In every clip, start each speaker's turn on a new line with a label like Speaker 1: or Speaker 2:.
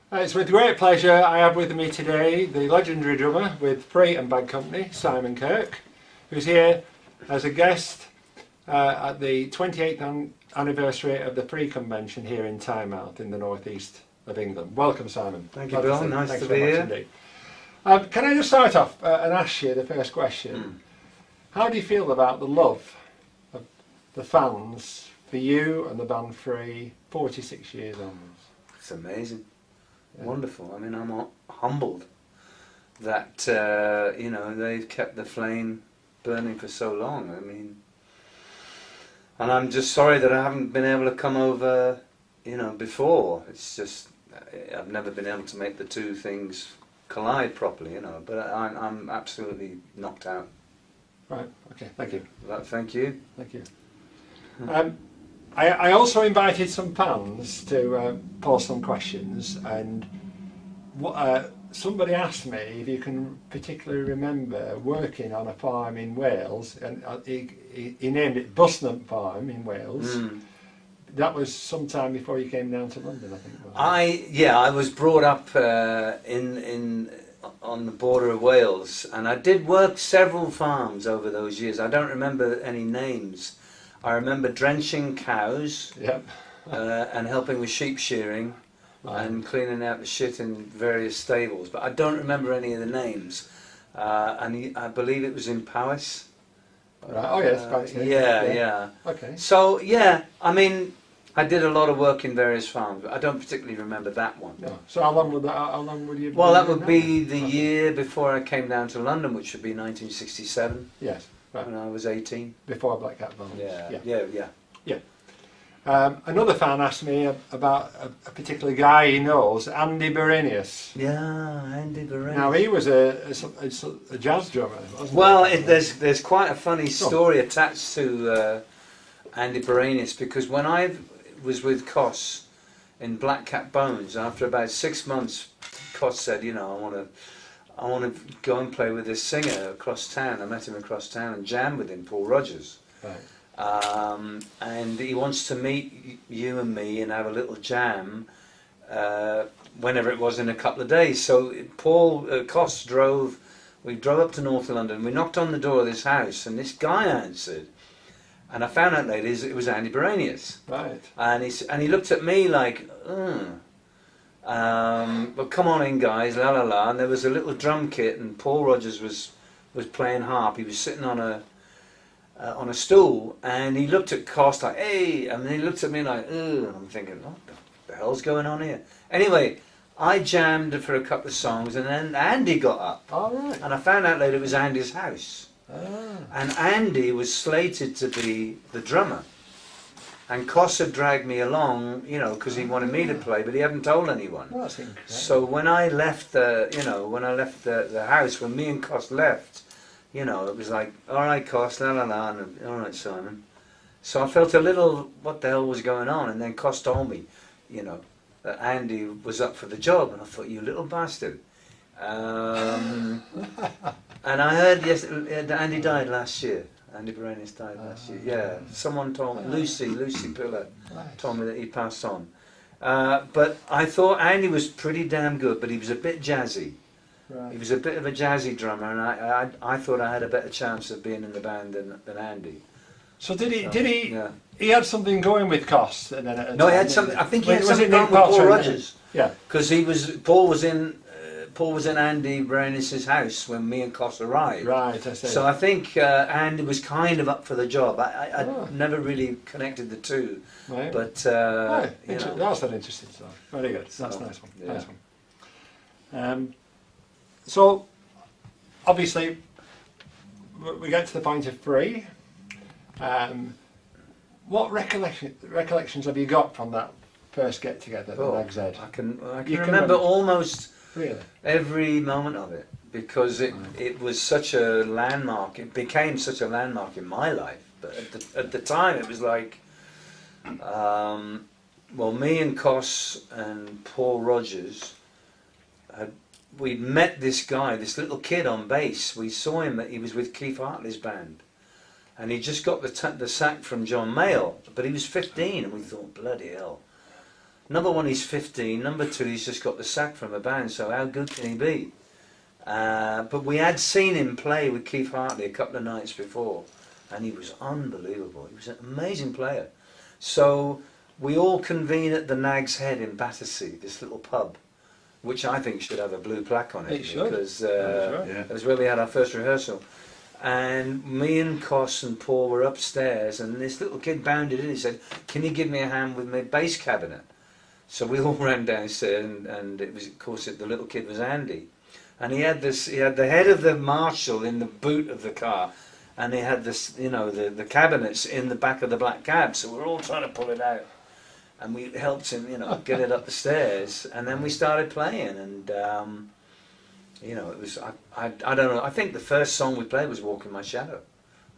Speaker 1: It's with great pleasure I have with me today the legendary drummer with Free and Bag Company, Simon Kirke, who's here as a guest at the 28th anniversary of the Freeconvention here in Tynemouth in the northeast of England. Welcome, Simon.
Speaker 2: Thank you, Bill. Nice to be here.
Speaker 1: Can I just start off and ask you the first question? How do you feel about the love of the fans for you and the band Free 46 years onwards?
Speaker 2: It's amazing. Wonderful. I mean, I'm humbled that you know, they've kept the flame burning for so long. I mean, and I'm just sorry that I haven't been able to come over, you know, before. It's just I've never been able to make the two things collide properly, you know. But I'm absolutely knocked out.
Speaker 1: Right. Okay. Thank you.
Speaker 2: Thank you.
Speaker 1: Thank you. I also invited some fans to pose some questions, and somebody asked me if you can particularly remember working on a farm in Wales, and he named it Busnant Farm in Wales. That was sometime before you came down to London, I think.
Speaker 2: I was brought up on the border of Wales, and I did work several farms over those years. I don't remember any names. I remember drenching cows, and helping with sheep shearing, and cleaning out the shit in various stables, but I don't remember any of the names. I believe it was in Powys.
Speaker 1: Right. Oh yes, Powys.
Speaker 2: Yeah.
Speaker 1: Okay.
Speaker 2: So yeah, I mean, I did a lot of work in various farms, but I don't particularly remember that one.
Speaker 1: No. So how long would you?
Speaker 2: Well, that would be the year before I came down to London, which would be 1967.
Speaker 1: Yes. Right.
Speaker 2: When I was 18.
Speaker 1: Before Black Cat Bones.
Speaker 2: Yeah.
Speaker 1: Another fan asked me about a particular guy he knows, Andy Berenius.
Speaker 2: Yeah, Andy Berenius.
Speaker 1: Now he was a jazz drummer, wasn't he?
Speaker 2: Well, there's quite a funny story attached to Andy Berenius, because when I was with Cos in Black Cat Bones, after about 6 months, Cos said, you know, I want to go and play with this singer across town. I met him across town and jammed with him, Paul Rogers.
Speaker 1: Right.
Speaker 2: And he wants to meet you and me and have a little jam whenever it was in a couple of days. So Paul Cos we drove up to North London, we knocked on the door of this house, and this guy answered. And I found out later it was Andy Berenius.
Speaker 1: Right.
Speaker 2: And he looked at me like, well, come on in, guys, la la la. And there was a little drum kit, and Paul Rogers was playing harp. He was sitting on a stool, and he looked at Cost like, hey, and then he looked at me like, ugh. And I'm thinking, what the hell's going on here? Anyway, I jammed for a couple of songs, and then Andy got up.
Speaker 1: All right.
Speaker 2: And I found out later it was Andy's house.
Speaker 1: Ah.
Speaker 2: And Andy was slated to be the drummer. And Cos had dragged me along, you know, because he wanted me to play, but he hadn't told anyone.
Speaker 1: Well, that's incredible.
Speaker 2: So when I left the house, when me and Cos left, you know, it was like, all right, Cos, la la la, and all right, Simon. So I felt a little, what the hell was going on? And then Cos told me, you know, that Andy was up for the job, and I thought, you little bastard. And I heard that Andy died last year. Andy Berenius died last year. Yeah, someone told me, Lucy Pillar told me that he passed on. But I thought Andy was pretty damn good, but he was a bit jazzy.
Speaker 1: Right.
Speaker 2: He was a bit of a jazzy drummer, and I thought I had a better chance of being in the band than Andy.
Speaker 1: So did he? Yeah. He had something going with Cost, and then
Speaker 2: no, he had something. I think he had something going with Paul Rogers.
Speaker 1: Yeah,
Speaker 2: because Paul was in Andy Berenius's house when me and Cos arrived.
Speaker 1: Right, I see.
Speaker 2: So I think Andy was kind of up for the job. I never really connected the two.
Speaker 1: Right.
Speaker 2: But
Speaker 1: that's an interesting story. Very good. That's a nice one. Yeah. Nice one. So obviously we get to the point of Free. What recollections have you got from that first get together at Nag's Head?
Speaker 2: I can remember almost
Speaker 1: really
Speaker 2: every moment of it, because it was such a landmark. It became such a landmark in my life. But at the time, it was like, well, me and Cos and Paul Rogers we'd met this guy, this little kid on bass. We saw him. He was with Keith Hartley's band, and he just got the sack from John Mayall, but he was 15, and we thought, bloody hell. number one, he's 15. Number two, he's just got the sack from a band. So how good can he be? But we had seen him play with Keith Hartley a couple of nights before, and he was unbelievable. He was an amazing player. So we all convene at the Nag's Head in Battersea, this little pub, which I think should have a blue plaque on it.
Speaker 1: It should.
Speaker 2: Because
Speaker 1: Right.
Speaker 2: it was where we had our first rehearsal. And me and Cos and Paul were upstairs, and this little kid bounded in. He said, "Can you give me a hand with my bass cabinet?" So we all ran downstairs, and it was, of course, the little kid was Andy, and he had the head of the Marshall in the boot of the car, and he had this, you know, the cabinets in the back of the black cab. So we're all trying to pull it out, and we helped him, you know, get it up the stairs, and then we started playing, and. You know, it was, I don't know, I think the first song we played was Walk in My Shadow.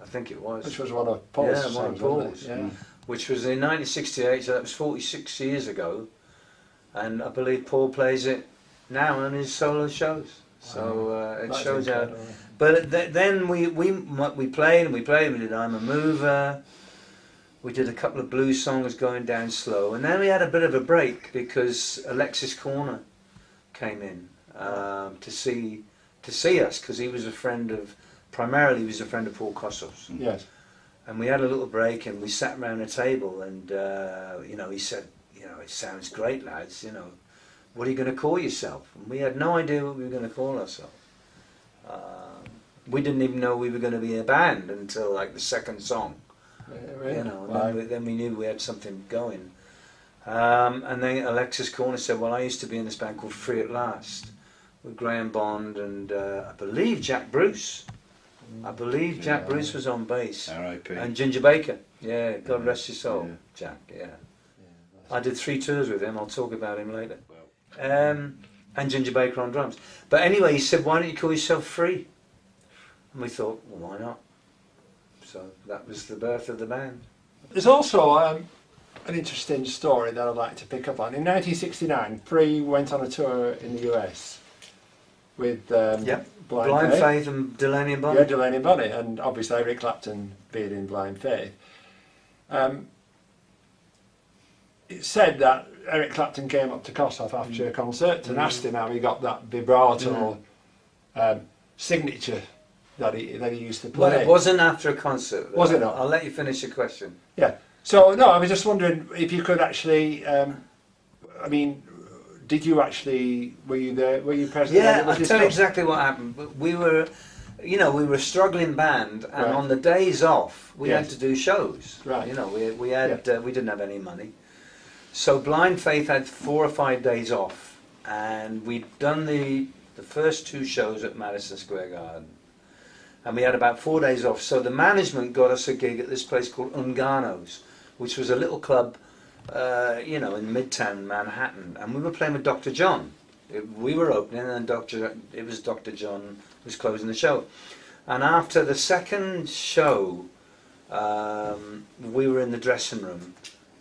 Speaker 2: I think it was.
Speaker 1: Which was one of Paul's
Speaker 2: one of
Speaker 1: songs,
Speaker 2: Paul's.
Speaker 1: wasn't it? Yeah.
Speaker 2: Which was in 1968, so that was 46 years ago. And I believe Paul plays it now on his solo shows. So it
Speaker 1: That's
Speaker 2: shows how...
Speaker 1: incredible.
Speaker 2: But then we played and we did I'm a Mover. We did a couple of blues songs going down slow. And then we had a bit of a break because Alexis Corner came in. To see us, because he was primarily he was a friend of Paul Kossoff's.
Speaker 1: Yes.
Speaker 2: And we had a little break, and we sat around a table, and you know, he said, you know, it sounds great, lads. You know, what are you going to call yourself? And we had no idea what we were going to call ourselves. We didn't even know we were going to be a band until like the second song.
Speaker 1: Really?
Speaker 2: You know,
Speaker 1: Wow.
Speaker 2: then we knew we had something going. And then Alexis Corner said, "Well, I used to be in this band called Free at Last." With Graham Bond and I believe Jack Bruce. I believe Jack Bruce was on bass.
Speaker 3: R.I.P.
Speaker 2: And Ginger Baker. Yeah, God rest his soul.
Speaker 3: Yeah.
Speaker 2: Jack, yeah. I did 3 tours with him, I'll talk about him later. And Ginger Baker on drums. But anyway, he said, "Why don't you call yourself Free?" And we thought, well, why not? So that was the birth of the band.
Speaker 1: There's also an interesting story that I'd like to pick up on. In 1969, Free went on a tour in the US with
Speaker 2: Blind Faith and Delaney and Bonnie.
Speaker 1: Yeah, Delaney and Bonnie, and obviously Eric Clapton being in Blind Faith. It's said that Eric Clapton came up to Kossoff after a concert and asked him how he got that vibrato signature that he used to play.
Speaker 2: Well, it wasn't after a concert.
Speaker 1: Was it not?
Speaker 2: I'll let you finish your question.
Speaker 1: Yeah. So no, I was just wondering if you could actually. I mean, did you actually? Were you there? Were you present? when it
Speaker 2: Yeah,
Speaker 1: was
Speaker 2: I'll tell you
Speaker 1: discussed?
Speaker 2: exactly what happened. We were, you know, we were a struggling band, and
Speaker 1: Right.
Speaker 2: on the days off, we
Speaker 1: Yes.
Speaker 2: had to do shows.
Speaker 1: Right.
Speaker 2: You know, we had we didn't have any money, so Blind Faith had 4 or 5 days off, and we'd done the first 2 shows at Madison Square Garden, and we had about 4 days off. So the management got us a gig at this place called Ungano's, which was a little club, you know, in Midtown Manhattan, and we were playing with Dr. John. We were opening, and it was Dr. John was closing the show. And after the second show, we were in the dressing room,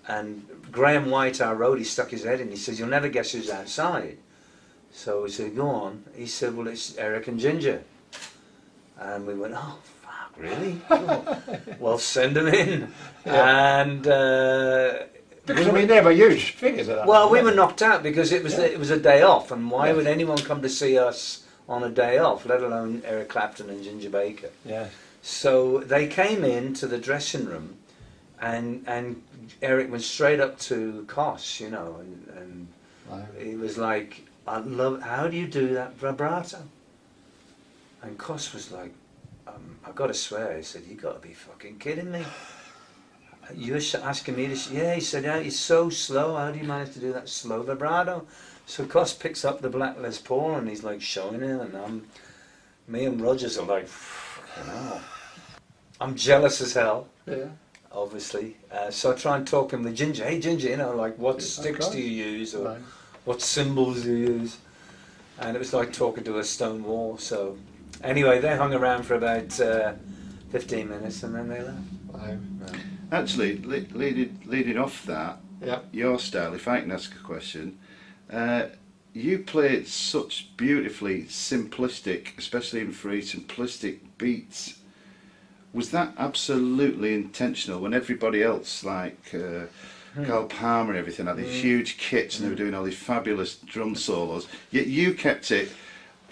Speaker 2: and Graham White, our roadie, stuck his head in. He says, "You'll never guess who's outside." So we said, "Go on." He said, "Well, it's Eric and Ginger." And we went, "Oh, fuck, really? Oh, well, send them in."
Speaker 1: Yeah.
Speaker 2: And
Speaker 1: Because I mean, they were huge figures at that.
Speaker 2: well,
Speaker 1: time,
Speaker 2: we
Speaker 1: weren't
Speaker 2: were
Speaker 1: they?
Speaker 2: knocked out because it was a day off, and why
Speaker 1: Yeah.
Speaker 2: would anyone come to see us on a day off, let alone Eric Clapton and Ginger Baker?
Speaker 1: Yeah.
Speaker 2: So they came into the dressing room, and Eric went straight up to Cos, you know, and
Speaker 1: Wow.
Speaker 2: he was like, "I love. How do you do that vibrato?" And Cos was like, "I got to swear," he said, "You got to be fucking kidding me. You're asking me to..." Yeah, he said, "Yeah, it's so slow. How do you manage to do that slow vibrato?" So Cos picks up the black Les Paul and he's like showing it, and me and Rogers are like, "Fucking hell." I'm jealous as hell,
Speaker 1: Yeah.
Speaker 2: obviously. So I try and talk him with Ginger. "Hey, Ginger, you know, like, what
Speaker 1: Yeah,
Speaker 2: sticks
Speaker 1: of
Speaker 2: do you use, or
Speaker 1: Right.
Speaker 2: what symbols do you use?" And it was like talking to a stone wall. So anyway, they hung around for about 15 minutes and then they left.
Speaker 1: Wow.
Speaker 3: Actually, leading off that,
Speaker 1: Yeah.
Speaker 3: your style, if I can ask a question, you played such beautifully simplistic, especially in Free, simplistic beats. Was that absolutely intentional when everybody else, like Carl Palmer and everything had these huge kits, and they were doing all these fabulous drum solos. Yet you kept it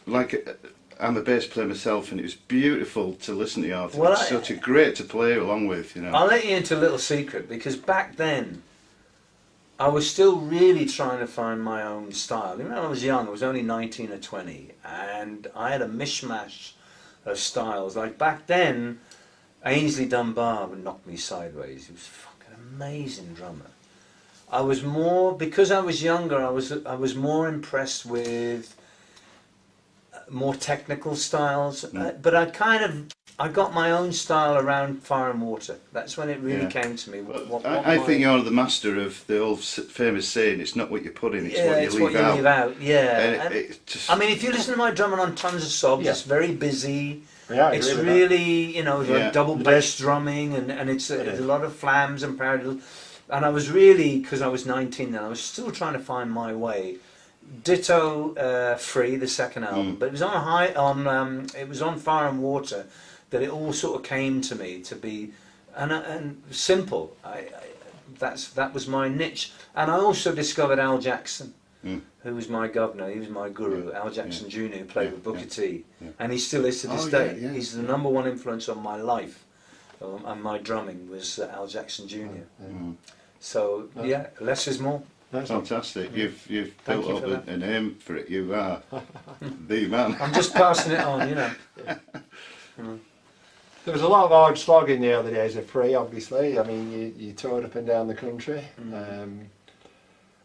Speaker 3: like. I'm a bass player myself, and it was beautiful to listen to you. Arthur.
Speaker 2: Well,
Speaker 3: It's such a great to play along with, you know.
Speaker 2: I'll let you into a little secret, because back then I was still really trying to find my own style. Even when I was young, I was only 19 or 20, and I had a mishmash of styles. Like back then, Ainsley Dunbar would knock me sideways. He was a fucking amazing drummer. I was more, because I was younger, I was more impressed with more technical styles, but I got my own style around Fire and Water. That's when it really came to me.
Speaker 3: I think you're the master of the old famous saying, it's not what you put in, it's what you leave out.
Speaker 2: Yeah.
Speaker 3: And just,
Speaker 2: I mean, if you listen to my drumming on Tons of Sobs, it's very busy.
Speaker 1: Yeah,
Speaker 2: It's really, you know, like double bass drumming, and it's a lot of flams and paradiddle. And I was really, because I was 19 then, I was still trying to find my way. Ditto Free, the second album, but it was it was on Fire and Water that it all sort of came to me to be, and simple. That was my niche, and I also discovered Al Jackson, who was my governor. He was my guru, Al Jackson Jr., who played with Booker T, and he still is to this day. He's the #1 influence on my life, and my drumming was Al Jackson Jr. So less is more.
Speaker 1: That's
Speaker 3: fantastic. You've built up a name for it. You are the man.
Speaker 2: I'm just passing it on, you know.
Speaker 1: There was a lot of hard slog in the early days of Free, obviously. I mean, you toured up and down the country.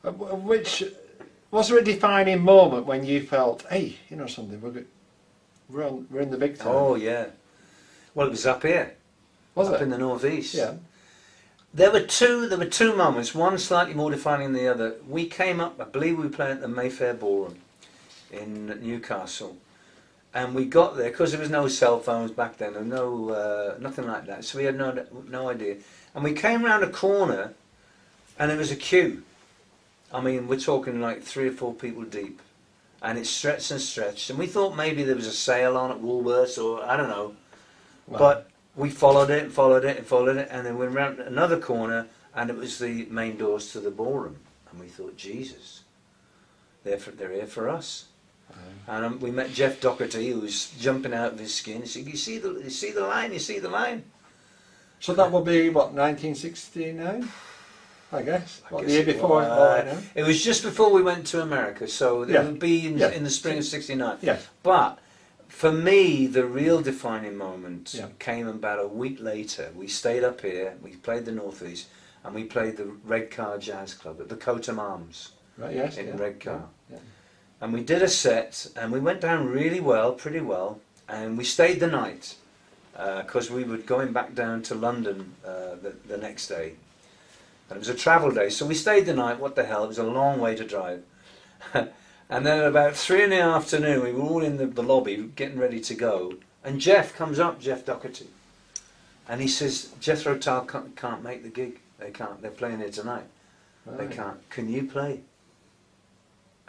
Speaker 1: Which was there a defining moment when you felt, hey, you know something, we're in the big time?
Speaker 2: Oh yeah. Well, it was up here.
Speaker 1: Was it?
Speaker 2: Up in the northeast.
Speaker 1: Yeah.
Speaker 2: There were two moments, one slightly more defining than the other. We came up, I believe we played at the Mayfair Ballroom in Newcastle, and we got there because there was no cell phones back then, and no nothing like that. So we had no idea. And we came round a corner, and there was a queue. I mean, we're talking like 3 or 4 people deep, and it stretched and stretched. And we thought maybe there was a sale on at Woolworths, or I don't know, but. We followed it, and then we went round another corner, and it was the main doors to the ballroom. And we thought, Jesus, they're here for us. And we met Jeff Doherty, who was jumping out of his skin. He said, you see the line, you see the line.
Speaker 1: So that would be, what, 1969? I guess. The year before?
Speaker 2: It was just before we went to America, so it would be in the spring of '69.
Speaker 1: Yes.
Speaker 2: But for me, the real defining moment came about a week later. We stayed up here, we played the Northeast, and we played the Redcar Jazz Club at the Coatham Arms in Redcar. Yeah. And we did a set, and we went down really well, pretty well, and we stayed the night, because we were going back down to London the next day. And it was a travel day, so we stayed the night. What the hell, it was a long way to drive. And then at about 3 in the afternoon, we were all in the lobby getting ready to go. And Jeff comes up, Jeff Doherty, and he says, Jethro Tull can't make the gig. They can't. They're playing here tonight. Right. They can't. Can you play?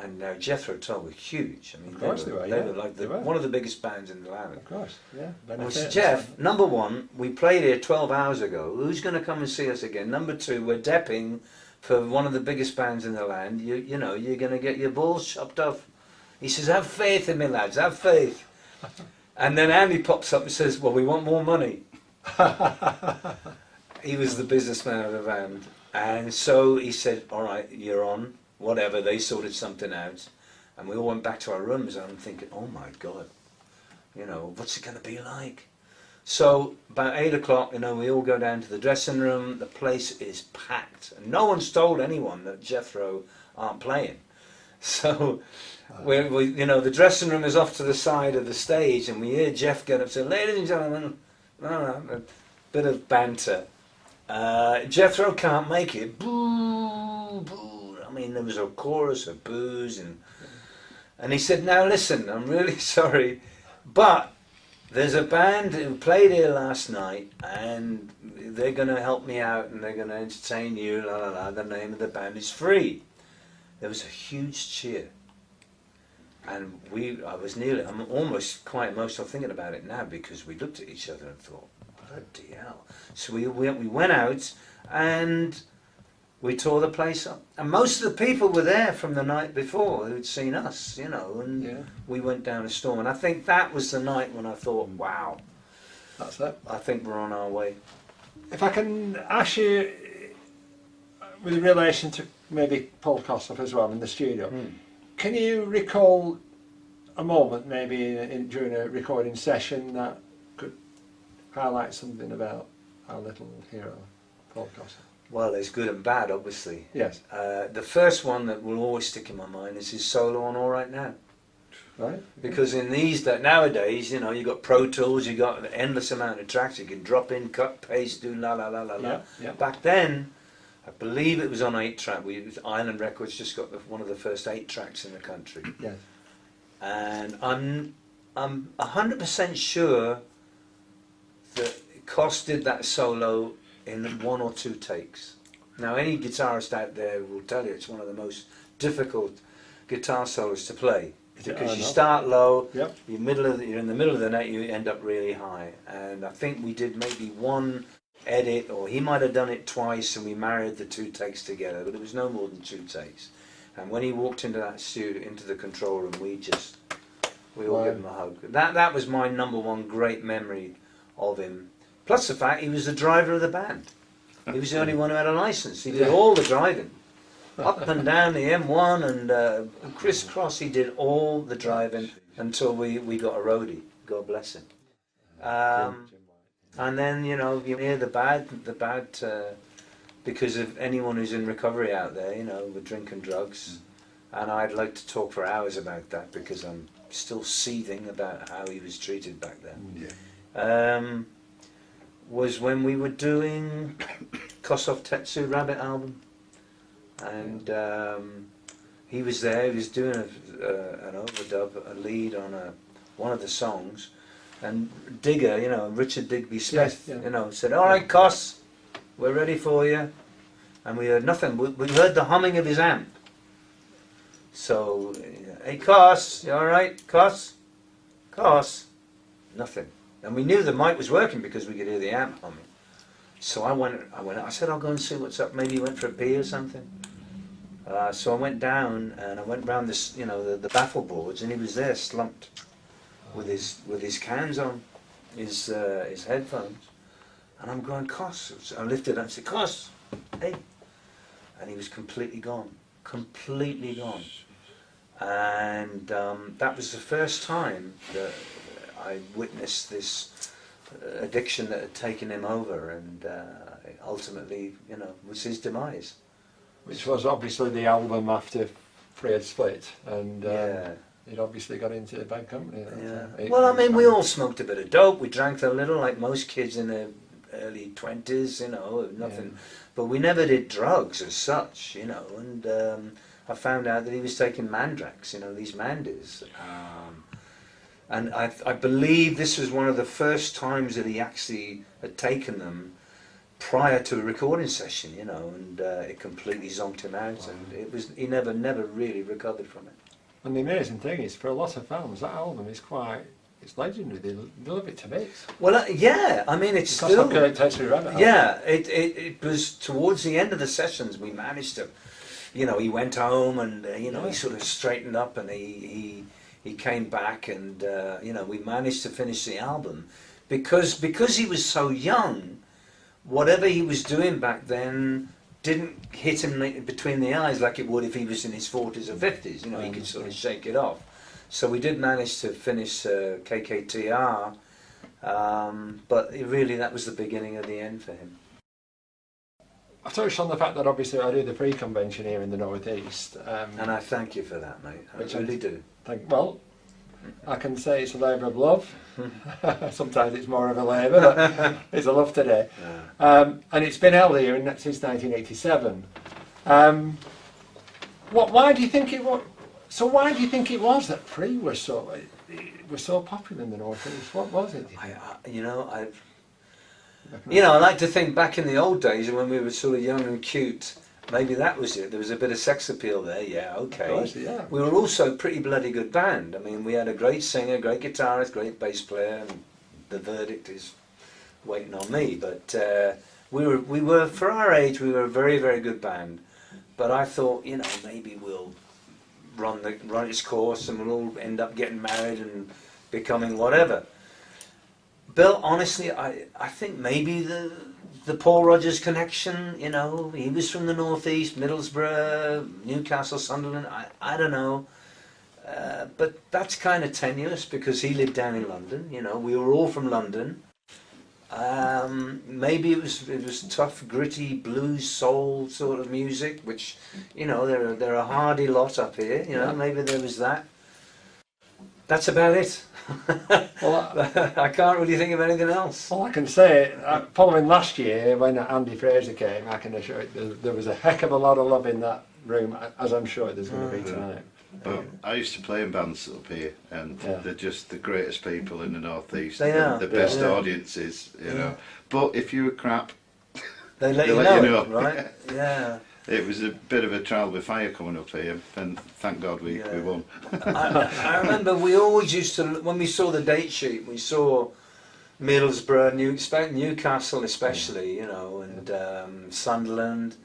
Speaker 2: And now Jethro Tull were huge. I mean, they were like one of the biggest bands in the land.
Speaker 1: Of course, yeah.
Speaker 2: And I said, Jeff, #1, we played here 12 hours ago. Who's going to come and see us again? #2, we're depping for one of the biggest bands in the land. You know, you're going to get your balls chopped off. He says, have faith in me, lads, have faith. And then Andy pops up and says, well, we want more money. He was the businessman of the band. And so he said, all right, you're on, whatever. They sorted something out. And we all went back to our rooms, and I'm thinking, oh my God, you know, what's it going to be like? So about 8 o'clock, you know, we all go down to the dressing room. The place is packed, and no one's told anyone that Jethro aren't playing. So we you know, the dressing room is off to the side of the stage, and we hear Jeff get up and say, "Ladies and gentlemen," a bit of banter. Jethro can't make it. Boo, boo. I mean, there was a chorus of boos, and he said, "Now listen, I'm really sorry, but there's a band who played here last night, and they're going to help me out, and they're going to entertain you, la la la. The name of the band is Free." There was a huge cheer, and I'm almost quite emotional thinking about it now, because we looked at each other and thought, bloody hell. So we went out, and we tore the place up. And most of the people were there from the night before who'd seen us, you know, and
Speaker 1: Yeah.
Speaker 2: we went down a storm. And I think that was the night when I thought, wow,
Speaker 1: That's it.
Speaker 2: I think we're on our way.
Speaker 1: If I can ask you, with relation to maybe Paul Kossoff as well in the studio, can you recall a moment maybe during a recording session that could highlight something about our little hero, Paul Kossoff?
Speaker 2: Well, there's good and bad, obviously.
Speaker 1: Yes.
Speaker 2: The first one that will always stick in my mind is his solo on All Right Now.
Speaker 1: Right.
Speaker 2: Because in these nowadays, you know, you've got Pro Tools, you've got an endless amount of tracks. You can drop in, cut, paste, do la la la la la.
Speaker 1: Yeah, yeah.
Speaker 2: Back then, I believe it was on 8-track. Island Records just got one of the first 8 tracks in the country.
Speaker 1: Yes.
Speaker 2: And I'm 100% sure that Cos did that solo in 1 or 2 takes. Now, any guitarist out there will tell you it's one of the most difficult guitar solos to play. Because you start low,
Speaker 1: Yep.
Speaker 2: you're in the middle of the note, you end up really high. And I think we did maybe 1 edit, or he might have done it twice, and we married the 2 takes together, but it was no more than 2 takes. And when he walked into that studio, into the control room, we all gave him a hug. That was my number 1 great memory of him. Plus the fact he was the driver of the band. He was the only one who had a license. He did all the driving. Up and down the M1 and crisscross, he did all the driving until we got a roadie. God bless him. And then, you know, you hear the bad, because of anyone who's in recovery out there, you know, with drink and drugs. And I'd like to talk for hours about that because I'm still seething about how he was treated back then.
Speaker 3: Yeah.
Speaker 2: Was when we were doing Kossoff Tetsu Rabbit album. And he was there, he was doing an overdub, a lead on one of the songs. And Digger, you know, Richard Digby Smith,
Speaker 1: Yes, yeah.
Speaker 2: you know, said, "All right, Cos, we're ready for you." And we heard nothing. We heard the humming of his amp. So, "Hey, Cos, you all right, Cos? Cos?" Nothing. And we knew the mic was working because we could hear the amp humming. So I said, "I'll go and see what's up." Maybe he went for a pee or something. So I went down and I went round this, you know, the baffle boards, and he was there slumped with his cans on, his headphones, and I'm going, "Cos." So I lifted up and said, "Cos, hey," and he was completely gone, and that was the first time that I witnessed this addiction that had taken him over, and ultimately, you know, was his demise.
Speaker 1: Which was obviously the album after Free had split, and
Speaker 2: Yeah.
Speaker 1: it obviously got into Bad Company. At that
Speaker 2: Yeah.
Speaker 1: time.
Speaker 2: Well, I mean, we all smoked a bit of dope. We drank a little, like most kids in their early 20s, you know, nothing.
Speaker 1: Yeah.
Speaker 2: But we never did drugs as such, you know. And I found out that he was taking Mandrax, you know, these Mandis. And I believe this was one of the first times that he actually had taken them prior to a recording session, you know, and it completely zonked him out, and he never really recovered from it.
Speaker 1: And the amazing thing is, for a lot of fans, that album is it's legendary. They love it to bits.
Speaker 2: Well, yeah, I mean, it's
Speaker 1: Because
Speaker 2: still...
Speaker 1: of Kirk Tetsu Rabbit.
Speaker 2: Yeah, it was towards the end of the sessions we managed to, you know, he went home and, you know, he sort of straightened up, and he came back, and, you know, we managed to finish the album. Because he was so young, whatever he was doing back then didn't hit him between the eyes like it would if he was in his 40s or 50s. You know, he could sort of shake it off. So we did manage to finish KKTR, but really that was the beginning of the end for him.
Speaker 1: I touched on the fact that obviously I do the Freeconvention here in the North East.
Speaker 2: And I thank you for that, mate. I really do.
Speaker 1: Well, I can say it's a labour of love. Sometimes it's more of a labour, but it's a love today.
Speaker 2: Yeah.
Speaker 1: And it's been held here since 1987. Why do you think it was? So why do you think it was that Free was so popular in the North East? What was it?
Speaker 2: I like to think back in the old days when we were sort of young and cute. Maybe that was it. There was a bit of sex appeal there. Yeah, okay.
Speaker 1: Course, yeah.
Speaker 2: We were also a pretty bloody good band. I mean, we had a great singer, great guitarist, great bass player, and the verdict is waiting on me. But we were for our age, we were a very, very good band. But I thought, you know, maybe we'll run its course and we'll all end up getting married and becoming whatever. Bill, honestly, I think maybe the Paul Rogers connection, you know, he was from the northeast, Middlesbrough, Newcastle, Sunderland, I don't know. But that's kind of tenuous because he lived down in London, you know, we were all from London. Maybe it was tough, gritty blues, soul sort of music, which, you know, they're a hardy lot up here, you know, maybe there was that. That's about it. Well, I can't really think of anything else.
Speaker 1: All I can say, following last year when Andy Fraser came, I can assure you there was a heck of a lot of love in that room, as I'm sure there's going to be tonight.
Speaker 3: But I used to play in bands up here, and they're just the greatest people in the northeast.
Speaker 2: They are.
Speaker 3: The best audiences, you know. But if you were crap,
Speaker 2: they let
Speaker 3: you know,
Speaker 2: right? Yeah.
Speaker 3: It was a bit of a trial by fire coming up here, and thank God we won.
Speaker 2: I remember we always used to, when we saw the date sheet, we saw Middlesbrough, Newcastle especially, you know, and Sunderland.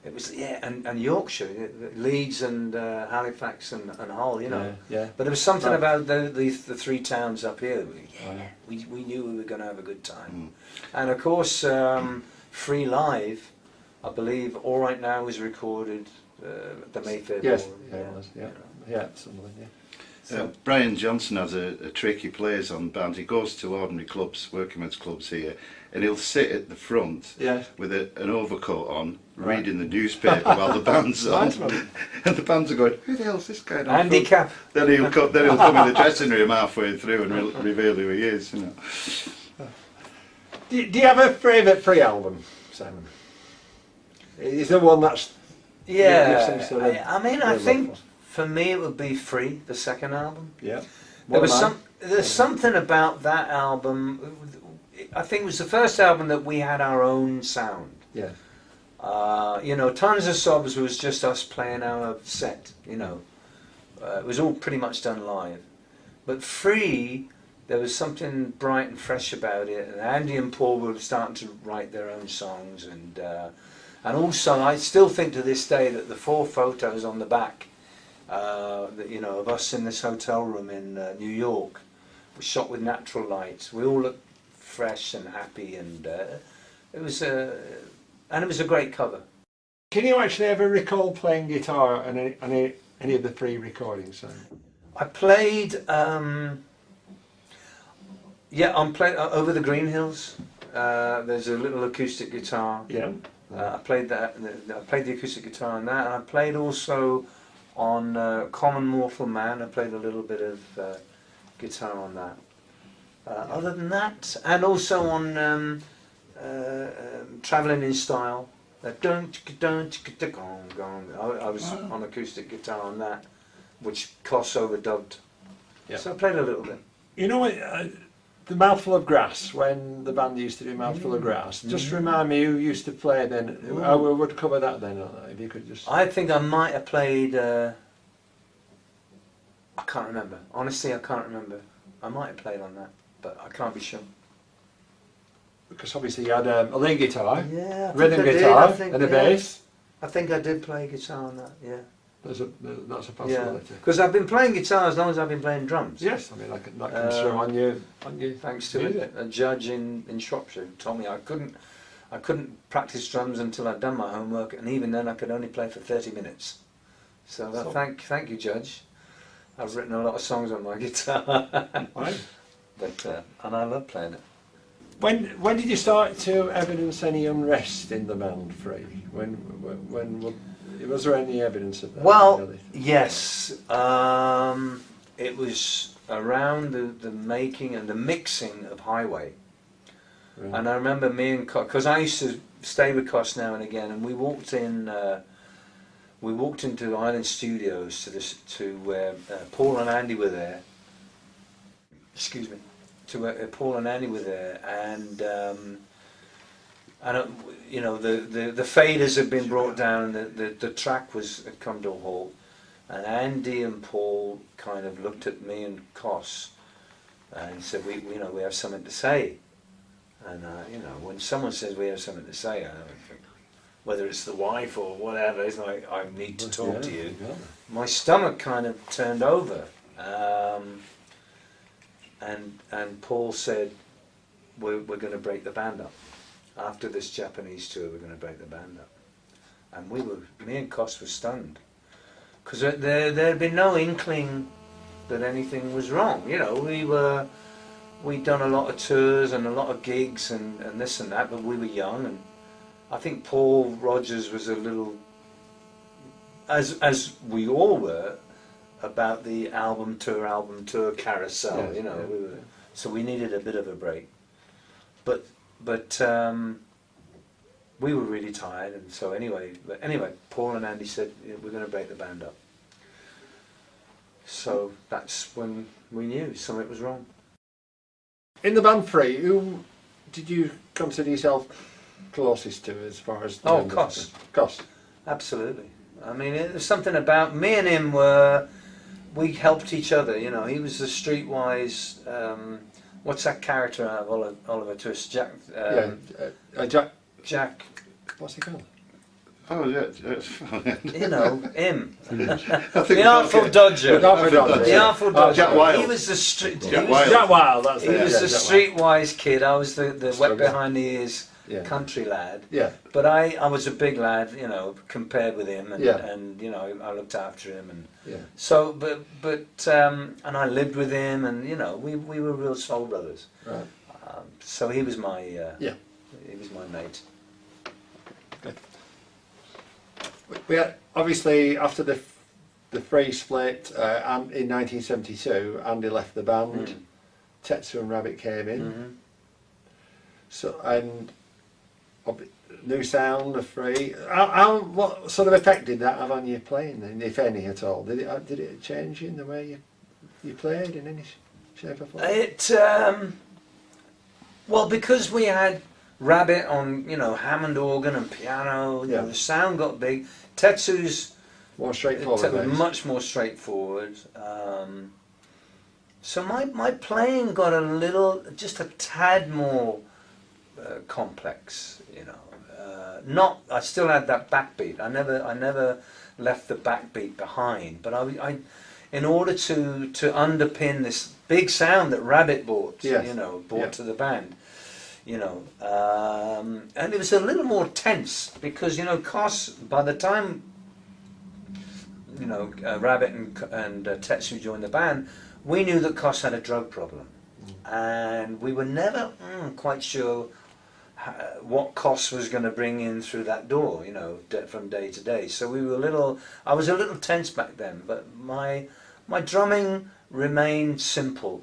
Speaker 2: It was, and Yorkshire, Leeds and Halifax and Hull, you know. But there was something about the three towns up here. We knew we were going to have a good time. And of course, Free Live, I believe All Right Now was recorded at the Mayfair
Speaker 1: Yes,
Speaker 2: Ball.
Speaker 1: it was, Sunderland,
Speaker 3: So, Brian Johnson has a trick. He plays on bands. He goes to ordinary clubs, working men's clubs here, and he'll sit at the front with an overcoat on, reading the newspaper while the band's on. And the bands are going, who the hell's this guy?
Speaker 2: Handicap.
Speaker 3: Then he'll come in the dressing room halfway through and reveal who he is. You know.
Speaker 1: Do you have a favourite Free album, Simon? Is there one that's...
Speaker 2: I mean, I think for me it would be Free, the second album.
Speaker 1: Yeah.
Speaker 2: There's something about that album. I think it was the first album that we had our own sound.
Speaker 1: Yeah.
Speaker 2: You know, Tons of Sobs was just us playing our set, you know. It was all pretty much done live. But Free, there was something bright and fresh about it, and Andy and Paul were starting to write their own songs, and also I still think to this day that the 4 photos on the back, you know, of us in this hotel room in New York, were shot with natural light. We all looked fresh and happy, and it was a great cover.
Speaker 1: Can you actually ever recall playing guitar on any of the Free recordings?
Speaker 2: I played, on Over the Green Hills. There's a little acoustic guitar.
Speaker 1: Yeah.
Speaker 2: I played that. I played the acoustic guitar on that, and I played also on Common Mortal Man. I played a little bit of guitar on that. Other than that, and also on Travelling in Style. I was on acoustic guitar on that, which Koss overdubbed.
Speaker 1: Yeah.
Speaker 2: So I played a little bit.
Speaker 1: You know what? The Mouthful of Grass, when the band used to do Mouthful of Grass, just remind me who used to play then. I would cover that then, if you could just...
Speaker 2: I think I might have played... I can't remember. Honestly, I can't remember. I might have played on that, but I can't be sure.
Speaker 1: Because obviously you had a lead guitar,
Speaker 2: yeah,
Speaker 1: rhythm guitar, and a bass.
Speaker 2: I think I did play guitar on that, yeah.
Speaker 1: That's a possibility.
Speaker 2: Because I've been playing guitar as long as I've been playing drums.
Speaker 1: Yes, I mean that comes through on you.
Speaker 2: Thanks to a judge in Shropshire who told me I couldn't practice drums until I'd done my homework, and even then I could only play for 30 minutes. So thank you, Judge. I've written a lot of songs on my guitar.
Speaker 1: Right.
Speaker 2: But and I love playing it.
Speaker 1: When did you start to evidence any unrest in the band, Free? When was there any evidence of that?
Speaker 2: Well, yes. It was around the making and the mixing of Highway. Right. And I remember me and because I used to stay with Koss now and again, and we walked into Island Studios to where Paul and Andy were there. Excuse me. Paul and Andy were there, and you know the faders had been brought down, and the track had come to a halt, and Andy and Paul kind of looked at me and Koss and said, we have something to say, And you know, when someone says we have something to say, I think, whether it's the wife or whatever, it's like, I need to talk to you.
Speaker 1: Yeah.
Speaker 2: My stomach kind of turned over, and Paul said, we're going to break the band up. After this Japanese tour, we're going to break the band up. And me and Cos were stunned, because there had been no inkling that anything was wrong. You know, we'd done a lot of tours and a lot of gigs and this and that, but we were young, and I think Paul Rogers was a little, as we all were, about the album tour carousel.
Speaker 1: Yes,
Speaker 2: you know,
Speaker 1: yeah.
Speaker 2: So we needed a bit of a break. But we were really tired, and so anyway, Paul and Andy said, yeah, we're going to break the band up. So that's when we knew something was wrong.
Speaker 1: In the band Free, who did you consider yourself closest to as far as...
Speaker 2: Oh, Cos.
Speaker 1: Cos.
Speaker 2: Absolutely. I mean, it was something about me and him we helped each other. You know, he was the streetwise. What's that character out of Oliver Twist? Jack. Jack.
Speaker 1: What's he called?
Speaker 3: Oh yeah, it's fine.
Speaker 2: You know him.
Speaker 3: I think
Speaker 2: The Artful Dodger.
Speaker 1: The Artful Dodger.
Speaker 2: The Artful Dodger.
Speaker 3: Jack Wild.
Speaker 2: He was the street.
Speaker 3: Jack Wild.
Speaker 1: Jack Wild, that's
Speaker 2: He
Speaker 1: it.
Speaker 2: was
Speaker 1: Yeah,
Speaker 2: the
Speaker 1: Jack Wild.
Speaker 2: streetwise kid. I was the wet behind the ears
Speaker 1: Yeah.
Speaker 2: country lad.
Speaker 1: Yeah.
Speaker 2: But I was a big lad, you know, compared with him, and,
Speaker 1: Yeah.
Speaker 2: and you know, I looked after him, and
Speaker 1: Yeah.
Speaker 2: so, but and I lived with him, and you know, we were real soul brothers.
Speaker 1: Right.
Speaker 2: So he was my
Speaker 1: Yeah.
Speaker 2: he was my mate.
Speaker 1: We had, obviously, after the Free split in 1972, Andy left the band. Tetsu and Rabbit came in.
Speaker 2: Mm-hmm.
Speaker 1: So and new sound, the Free. What sort of effect did that have on your playing, then, if any at all? Did it change you in the way you played in any shape or form?
Speaker 2: It well, because we had Rabbit on, you know, Hammond organ and piano. You know, the sound got big. Tetsu's
Speaker 1: More straightforward.
Speaker 2: much more straightforward. So my playing got just a tad more complex, you know. I still had that backbeat. I never left the backbeat behind. But I in order to underpin this big sound that Rabbit brought to the band, you know, and it was a little more tense because, you know, Cos, by the time, you know, Rabbit and Tetsu joined the band, we knew that Cos had a drug problem, and we were never quite sure what Cos was going to bring in through that door, you know, from day to day. So I was a little tense back then, but my drumming remained simple,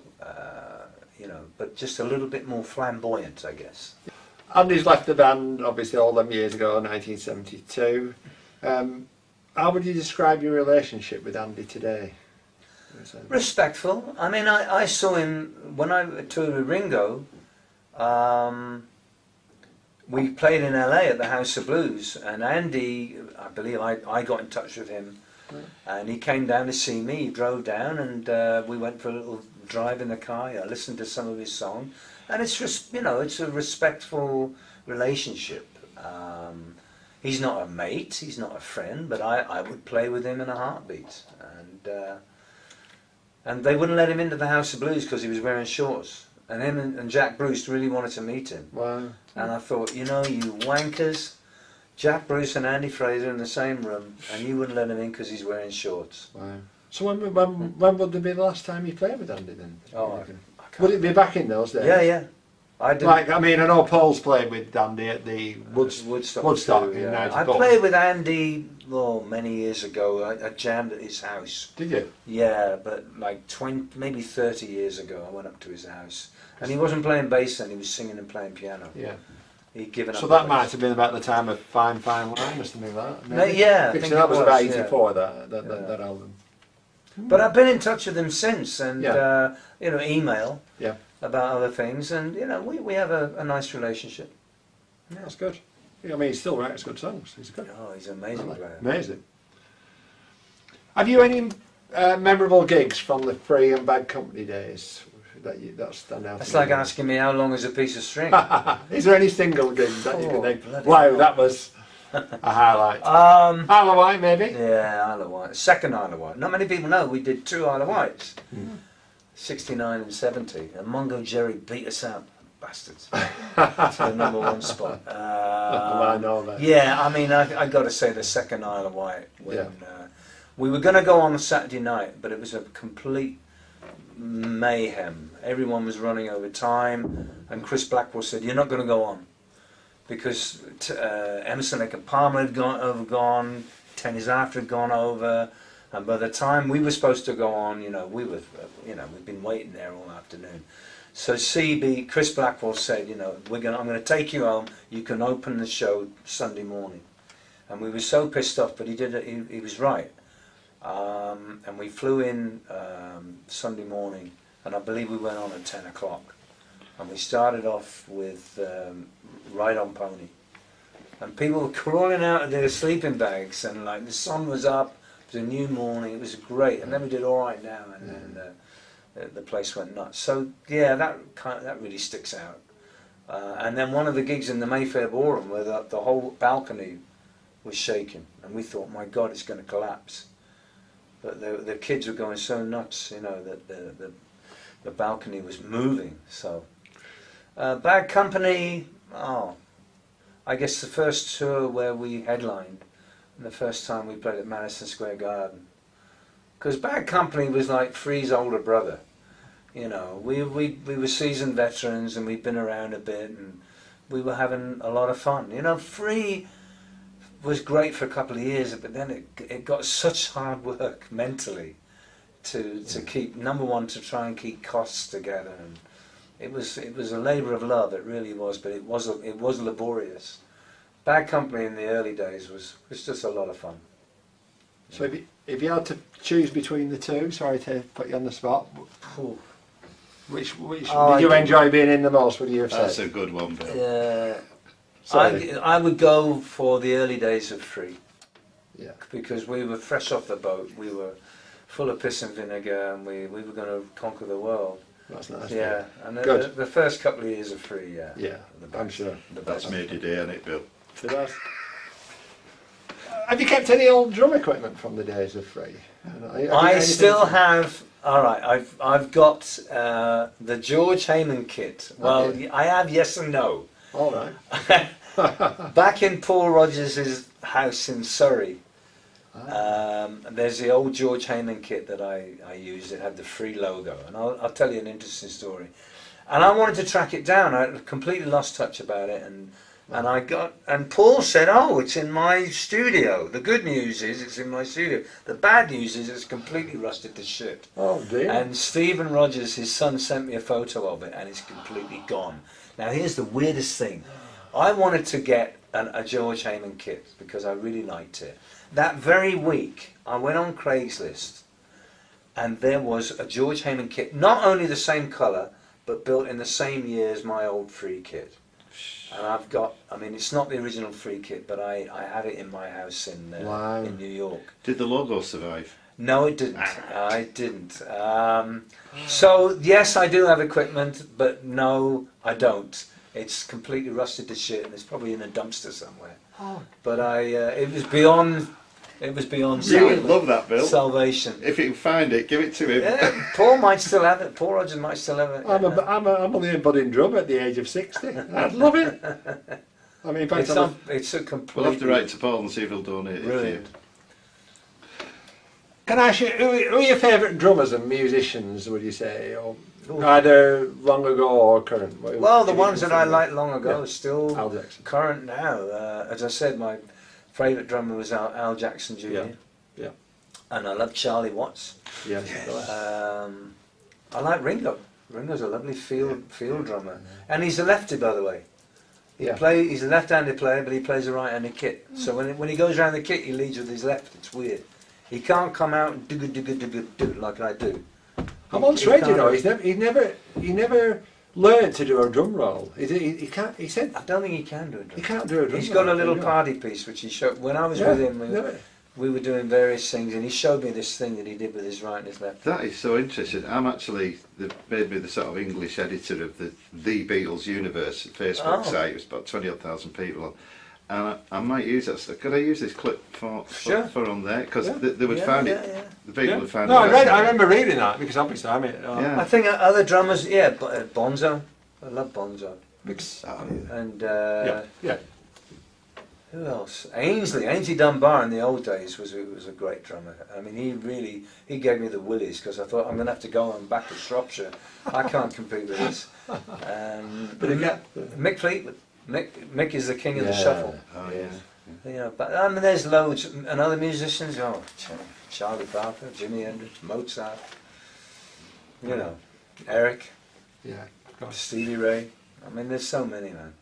Speaker 2: you know, but just a little bit more flamboyant, I guess.
Speaker 1: Andy's left the band, obviously, all them years ago, 1972. How would you describe your relationship with Andy today?
Speaker 2: Respectful. I mean, I saw him when I toured with Ringo. We played in LA at the House of Blues, and Andy, I believe I got in touch with him, and he came down to see me. He drove down, and we went for a little drive in the car. I listened to some of his songs, and it's just, you know, it's a respectful relationship. He's not a mate, he's not a friend, but I would play with him in a heartbeat. And they wouldn't let him into the House of Blues because he was wearing shorts. And him and Jack Bruce really wanted to meet him.
Speaker 1: Wow.
Speaker 2: And I thought, you know, you wankers, Jack Bruce and Andy Fraser in the same room, and you wouldn't let him in because he's wearing shorts.
Speaker 1: Wow. So when would be the last time you played with Andy then?
Speaker 2: Oh, I can't
Speaker 1: would it be back in those days?
Speaker 2: Yeah, yeah. I
Speaker 1: know Paul's played with Andy at the Woodstock in
Speaker 2: yeah.
Speaker 1: 94.
Speaker 2: I played with Andy many years ago. I jammed at his house.
Speaker 1: Did you?
Speaker 2: Yeah, but like 20, maybe 30 years ago, I went up to his house, and he wasn't playing bass then; he was singing and playing piano.
Speaker 1: Yeah.
Speaker 2: He'd given up.
Speaker 1: So that might have been about the time of Fine Fine Line or something like that. Maybe?
Speaker 2: Yeah, I
Speaker 1: because
Speaker 2: think
Speaker 1: that was about
Speaker 2: yeah.
Speaker 1: 84. That album.
Speaker 2: But I've been in touch with him since, and
Speaker 1: Yeah.
Speaker 2: you know, email.
Speaker 1: Yeah.
Speaker 2: About other things, and you know, we have a nice relationship.
Speaker 1: Yeah, that's good. Yeah, I mean, he still writes good songs. He's good.
Speaker 2: Oh, he's an amazing player.
Speaker 1: Amazing. Have you any memorable gigs from the Free and Bad Company days? that stand out?
Speaker 2: That's like asking me how long is a piece of string.
Speaker 1: Is there any single gig that you can think?
Speaker 2: Bloody
Speaker 1: Wow,
Speaker 2: hell.
Speaker 1: that was a highlight. Isle of Wight, maybe?
Speaker 2: Yeah, Isle of Wight. Second Isle of Wight. Not many people know we did 2 Isle of Wights. 69 and 70. And Mungo Jerry beat us out. Bastards. To the #1 spot.
Speaker 1: I know that.
Speaker 2: Yeah, I mean, I got to say the second Isle of Wight. When, we were going to go on a Saturday night, but it was a complete mayhem. Everyone was running over time, and Chris Blackwell said, "You're not going to go on," because Emerson, Lake and Palmer had gone, Tennis After had gone over, and by the time we were supposed to go on, we'd been waiting there all afternoon. So Chris Blackwell said, I'm going to take you home. You can open the show Sunday morning, and we were so pissed off, but he did it. He was right, and we flew in Sunday morning, and I believe we went on at 10 o'clock, and we started off with Ride on Pony, and people were crawling out of their sleeping bags, and like the sun was up. It was a new morning. It was great, and then we did All Right Now, and then the place went nuts. So yeah, that really sticks out. And then one of the gigs in the Mayfair Ballroom, where the whole balcony was shaking, and we thought, my God, it's going to collapse. But the kids were going so nuts, that the balcony was moving. So Bad Company. I guess the first tour where we headlined, and the first time we played at Madison Square Garden. Because Bad Company was like Free's older brother. We were seasoned veterans, and we'd been around a bit, and we were having a lot of fun. Free was great for a couple of years, but then it got such hard work mentally to keep, #1, to try and keep costs together, and it was a labour of love. It really was, but it was laborious. Bad Company in the early days was just a lot of fun.
Speaker 1: So if you had to choose between the two, sorry to put you on the spot, which did you enjoy being in the most? Would you have said?
Speaker 3: That's a good one, Bill.
Speaker 2: Yeah,
Speaker 1: Sorry.
Speaker 2: I would go for the early days of Free.
Speaker 1: Yeah.
Speaker 2: Because we were fresh off the boat, we were full of piss and vinegar, and we were going to conquer the world.
Speaker 1: That's nice.
Speaker 2: Yeah, and
Speaker 1: Good.
Speaker 2: the first couple of years of Free,
Speaker 1: Yeah, I'm sure.
Speaker 3: That's made your day, hasn't it, Bill?
Speaker 1: It has. Have you kept any old drum equipment from the days of Free?
Speaker 2: I still have. All right, I've got the George Hayman kit. Well, I have, yes and no.
Speaker 1: All right.
Speaker 2: Back in Paul Rogers' house in Surrey, there's the old George Hayman kit that I used. It had the Free logo, and I'll tell you an interesting story. And I wanted to track it down. I completely lost touch about it, and Paul said, "Oh, it's in my studio. The good news is it's in my studio. The bad news is it's completely rusted to shit."
Speaker 1: Oh dear.
Speaker 2: And Stephen Rogers, his son, sent me a photo of it, and it's completely gone. Now here's the weirdest thing. I wanted to get a George Hayman kit because I really liked it. That very week, I went on Craigslist, and there was a George Hayman kit, not only the same colour, but built in the same year as my old Free kit. And I've got, it's not the original Free kit, but I have it in my house in New York.
Speaker 3: Did the logo survive?
Speaker 2: No, it didn't. I didn't. So, yes, I do have equipment, but no, I don't. It's completely rusted to shit, and it's probably in a dumpster somewhere.
Speaker 1: Oh.
Speaker 2: But it was beyond
Speaker 3: You would love that, Bill.
Speaker 2: salvation.
Speaker 3: If you can find it, give it to him.
Speaker 2: Yeah, Paul might still have it. Paul Rogers might still have it.
Speaker 1: I'm only a budding drummer at the age of 60. I'd love it. In fact,
Speaker 2: it's a complete.
Speaker 3: We'll have to write to Paul and see if he'll donate it to you.
Speaker 2: Brilliant.
Speaker 1: Can I ask you, who are your favourite drummers and musicians, would you say? Or either long ago or current?
Speaker 2: Well, the ones that I liked long ago are still
Speaker 1: Al Jackson.
Speaker 2: current now. As I said, my favourite drummer was Al Jackson Jr.
Speaker 1: Yeah.
Speaker 2: And I love Charlie Watts.
Speaker 1: Yeah.
Speaker 2: I like Ringo. Ringo's a lovely field drummer. And he's a lefty, by the way. He's a left-handed player, but he plays a right-handed kit. So when he goes around the kit, he leads with his left. It's weird. He can't come out and do like I do.
Speaker 1: I'm on straight, he never learned to do a drum roll. He can't. He said
Speaker 2: I don't think he can do a drum.
Speaker 1: he can't do a drum roll.
Speaker 2: He's got a little party piece which he showed when I was with him. we were doing various things, and he showed me this thing that he did with his right and his left.
Speaker 3: That is so interesting. I'm actually, they made me the sort of English editor of the Beatles Universe Facebook site. It was about 20,000 people on. And I might use that stuff. Could I use this clip for on there? Because they would find it.
Speaker 2: Yeah.
Speaker 3: The people would find
Speaker 1: no,
Speaker 3: it.
Speaker 1: I remember reading that because obviously I mean.
Speaker 2: I think other drummers, Bonzo. I love Bonzo. And who else? Ainsley Dunbar in the old days was a great drummer. I mean, he gave me the willies because I thought I'm going to have to go on back to Shropshire. I can't compete with this. But Mick Fleetwood. Mick is the king of the shuffle.
Speaker 3: Oh yeah.
Speaker 2: You know, but I mean, there's loads and other musicians. Oh, Charlie Parker, Jimi Hendrix, Mozart. You know, Eric.
Speaker 1: Yeah.
Speaker 2: Stevie Ray. I mean, there's so many, man.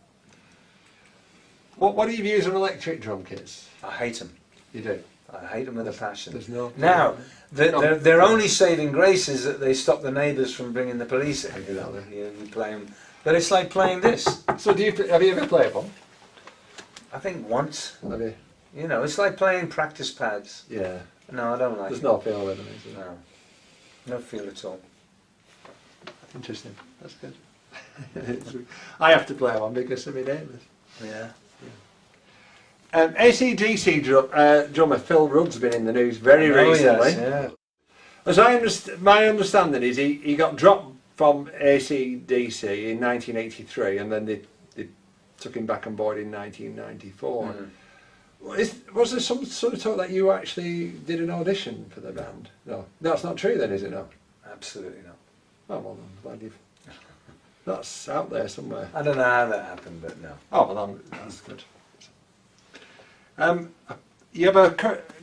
Speaker 1: What do you use on electric drum kits?
Speaker 2: I hate them.
Speaker 1: You do?
Speaker 2: I hate them with a passion.
Speaker 1: There's no.
Speaker 2: Now, their only saving grace is that they stop the neighbours from bringing the police in. You play them. But it's like playing this.
Speaker 1: So have you ever played one?
Speaker 2: I think once.
Speaker 1: Have you?
Speaker 2: You know, it's like playing practice pads.
Speaker 1: Yeah.
Speaker 2: No, I don't like
Speaker 1: There's
Speaker 2: it.
Speaker 1: no feel with them, is there?
Speaker 2: No feel at all.
Speaker 1: Interesting. That's good. I have to play one because of my neighbours.
Speaker 2: Yeah.
Speaker 1: AC/DC drummer Phil Rudd's been in the news very recently.
Speaker 2: Yes,
Speaker 1: As my understanding is he got dropped from AC/DC in 1983 and then they took him back on board in 1994. Was there some sort of talk that you actually did an audition for the band? No, that's not true then, is it? No,
Speaker 2: absolutely not.
Speaker 1: Oh well, I'm glad you've. That's out there somewhere.
Speaker 2: I don't know how that happened, but no.
Speaker 1: Oh well, that's good. You have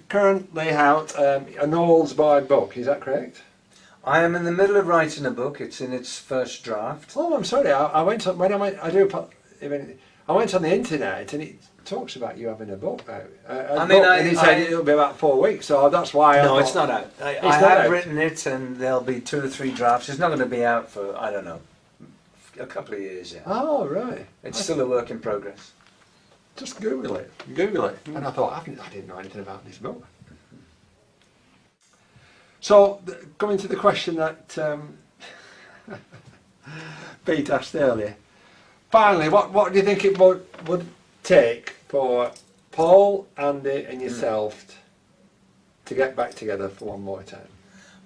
Speaker 1: currently out a Knowles by book. Is that correct?
Speaker 2: I am in the middle of writing a book. It's in its first draft.
Speaker 1: Oh, I'm sorry. I went on I went on the internet and it talks about you having a book out. And he said it'll be about 4 weeks, so that's why.
Speaker 2: It's not out. I have written it, and there'll be 2 or 3 drafts. It's not going to be out for I don't know, a couple of years yet.
Speaker 1: Oh right.
Speaker 2: It's still a work in progress.
Speaker 1: Just Google it. And I thought I didn't know anything about this book. So coming to the question that Pete asked earlier. Finally, what do you think it would take for Paul, Andy and yourself to get back together for one more time?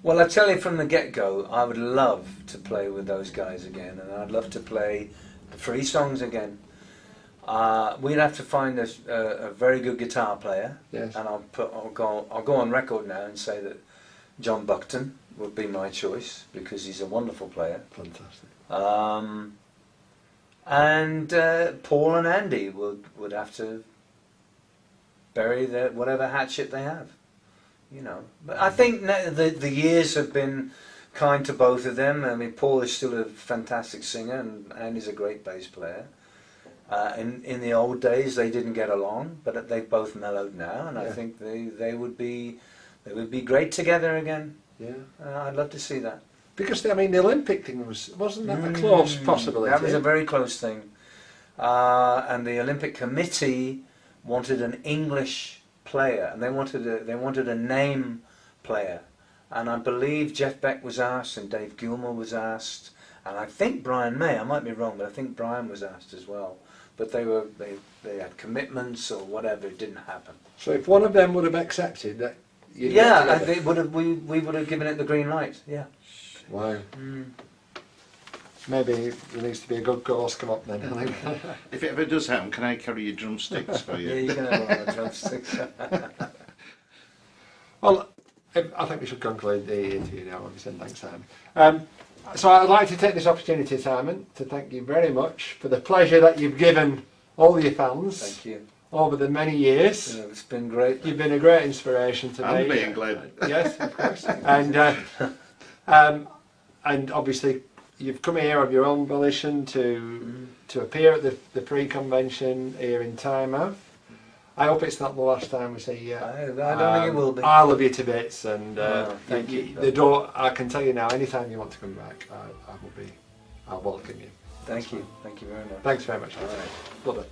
Speaker 2: Well, I tell you from the get-go, I would love to play with those guys again, and I'd love to play the free songs again. We'd have to find a very good guitar player,
Speaker 1: yes.
Speaker 2: And I'll go on record now and say that John Buckton would be my choice because he's a wonderful player.
Speaker 1: Fantastic.
Speaker 2: And Paul and Andy would have to bury whatever hatchet they have, you know. But I think the years have been kind to both of them. I mean, Paul is still a fantastic singer, and Andy's a great bass player. In the old days, they didn't get along, but they've both mellowed now, and I think they would be great together again.
Speaker 1: Yeah,
Speaker 2: I'd love to see that.
Speaker 1: Because the Olympic thing wasn't that a close possibility?
Speaker 2: That was a very close thing, and the Olympic Committee wanted an English player, and they wanted a name player, and I believe Jeff Beck was asked, and Dave Gilmour was asked, and I think Brian May. I might be wrong, but I think Brian was asked as well. But they had commitments or whatever. It didn't happen. So
Speaker 1: if one of them would have accepted that, we
Speaker 2: would have given it the green light. Yeah.
Speaker 1: Wow. Maybe there needs to be a good course come up then. I think.
Speaker 3: If it ever does happen, can I carry your drumsticks for you?
Speaker 2: Yeah, you can have all the drumsticks.
Speaker 1: Well, I think we should conclude the interview now. Obviously, thanks, Simon. So I'd like to take this opportunity, Simon, to thank you very much for the pleasure that you've given all your fans.
Speaker 2: Thank you.
Speaker 1: Over the many years.
Speaker 2: Yeah, it's been great.
Speaker 1: You've been a great inspiration to me.
Speaker 3: I'm being glad.
Speaker 1: Yes, of course. And obviously you've come here of your own volition to appear at the Freeconvention here in Tynemouth. I hope it's not the last time we see you.
Speaker 2: I don't think it will be.
Speaker 1: I love you to bits, and
Speaker 2: thank you.
Speaker 1: the door. I can tell you now. Anytime you want to come back, I'll welcome you.
Speaker 2: Thank you. Thank you very much.
Speaker 1: Thanks very much.
Speaker 2: All right.
Speaker 1: Love it.